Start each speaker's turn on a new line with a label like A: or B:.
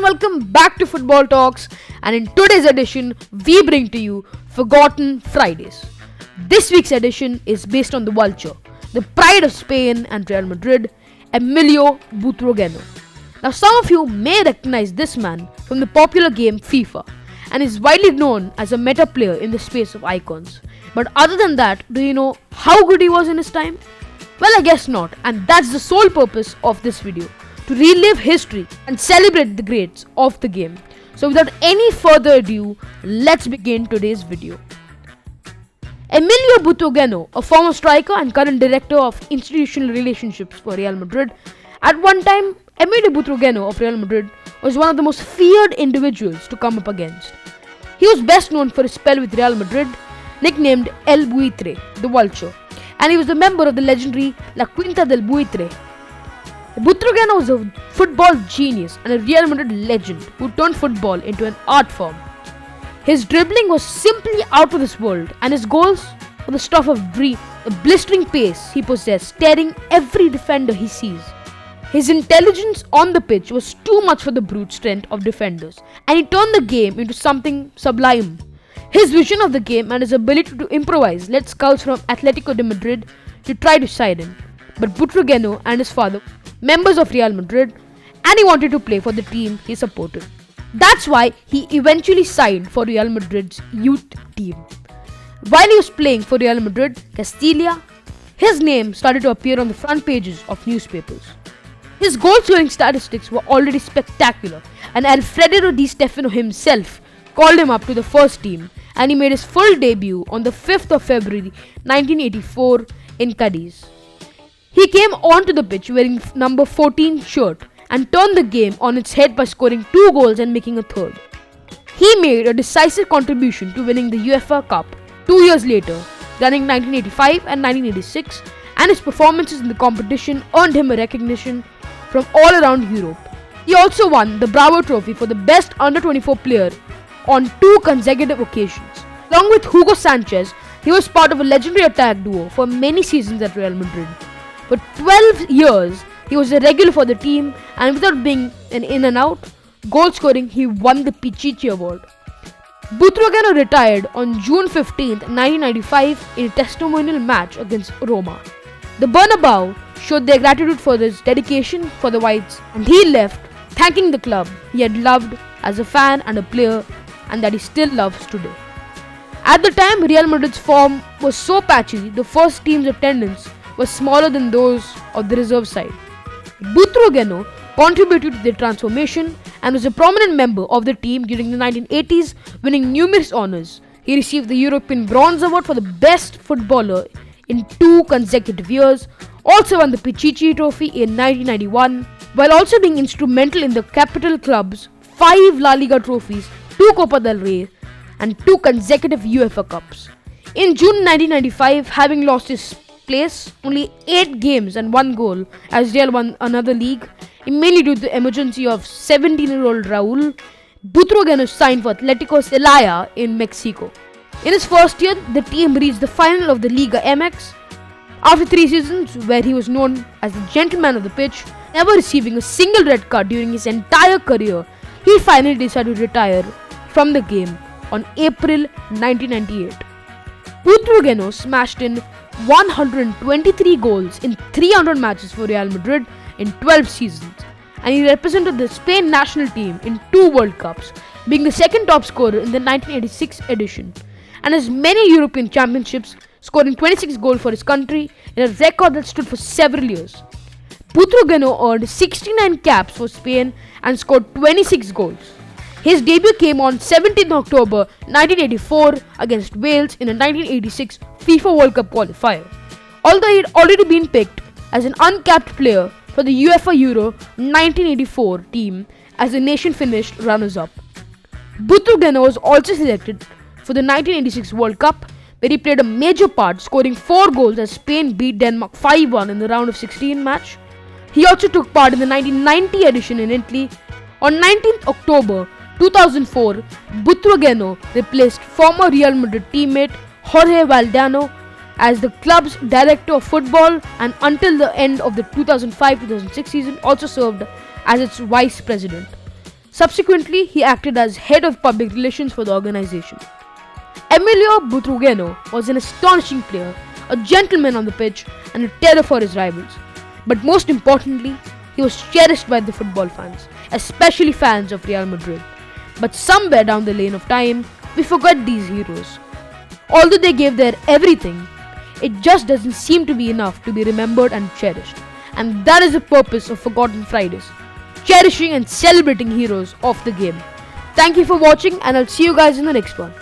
A: welcome back to Football Talks, and in today's edition we bring to you Forgotten Fridays. This week's edition is based on the vulture, the pride of Spain and Real Madrid, Emilio Butragueño. Now some of you may recognize this man from the popular game FIFA and is widely known as a meta player in the space of icons. But other than that, do you know how good he was in his time? Well, I guess not, and that's the sole purpose of this video, to relive history and celebrate the greats of the game. So without any further ado, let's begin today's video. Emilio Butragueño, a former striker and current director of institutional relationships for Real Madrid, at one time, Emilio Butragueño of Real Madrid was one of the most feared individuals to come up against. He was best known for his spell with Real Madrid, nicknamed El Buitre, the Vulture, and he was a member of the legendary La Quinta del Buitre. Butragueño was a football genius and a Real Madrid legend who turned football into an art form. His dribbling was simply out of this world, and his goals were the stuff of dreams. The blistering pace he possessed, staring every defender he sees. His intelligence on the pitch was too much for the brute strength of defenders, and he turned the game into something sublime. His vision of the game and his ability to improvise led scouts from Atletico de Madrid to try to sign him. But Butragueño and his father, members of Real Madrid, and he wanted to play for the team he supported. That's why he eventually signed for Real Madrid's youth team. While he was playing for Real Madrid Castilla, his name started to appear on the front pages of newspapers. His goal-scoring statistics were already spectacular, and Alfredo Di Stefano himself called him up to the first team, and he made his full debut on the 5th of February 1984 in Cadiz. He came onto the pitch wearing number 14 shirt and turned the game on its head by scoring 2 goals and making a third. He made a decisive contribution to winning the UEFA Cup 2 years later, running 1985 and 1986, and his performances in the competition earned him a recognition from all around Europe. He also won the Bravo Trophy for the best under-24 player on 2 consecutive occasions. Along with Hugo Sanchez, he was part of a legendary attack duo for many seasons at Real Madrid. For 12 years, he was a regular for the team, and without being an in and out goal scoring, he won the Pichichi Award. Butragueño retired on June 15, 1995 in a testimonial match against Roma. The Bernabeu showed their gratitude for his dedication for the Whites, and he left thanking the club he had loved as a fan and a player, and that he still loves today. At the time, Real Madrid's form was so patchy, the first team's attendance was smaller than those of the reserve side. Butragueño contributed to their transformation and was a prominent member of the team during the 1980s, winning numerous honours. He received the European Bronze Award for the best footballer in 2 consecutive years, also won the Pichichi Trophy in 1991, while also being instrumental in the capital club's 5 La Liga trophies, 2 Copa del Rey, and 2 consecutive UEFA Cups. In June 1995, having lost his place, only 8 games and 1 goal as Real won another league, mainly due to the emergency of 17-year-old Raúl, Butragueño signed for Atlético Celaya in Mexico. In his first year, the team reached the final of the Liga MX. After 3 seasons, where he was known as the gentleman of the pitch, never receiving a single red card during his entire career, he finally decided to retire from the game on April 1998. Butragueño smashed in 123 goals in 300 matches for Real Madrid in 12 seasons, and he represented the Spain national team in 2 World Cups, being the second top scorer in the 1986 edition, and has many European championships, scoring 26 goals for his country in a record that stood for several years. Butragueño earned 69 caps for Spain and scored 26 goals. His debut came on 17 October 1984 against Wales in a 1986 FIFA World Cup qualifier. Although he had already been picked as an uncapped player for the UEFA Euro 1984 team as the nation finished runners-up. Butragueño was also selected for the 1986 World Cup, where he played a major part, scoring 4 goals as Spain beat Denmark 5-1 in the round of 16 match. He also took part in the 1990 edition in Italy. On 19th October 2004, Butragueño replaced former Real Madrid teammate Jorge Valdano as the club's director of football, and until the end of the 2005-2006 season also served as its vice president. Subsequently, he acted as head of public relations for the organization. Emilio Butragueño was an astonishing player, a gentleman on the pitch, and a terror for his rivals. But most importantly, he was cherished by the football fans, especially fans of Real Madrid. But somewhere down the lane of time, we forgot these heroes. Although they gave their everything, it just doesn't seem to be enough to be remembered and cherished. And that is the purpose of Forgotten Fridays, cherishing and celebrating heroes of the game. Thank you for watching, and I'll see you guys in the next one.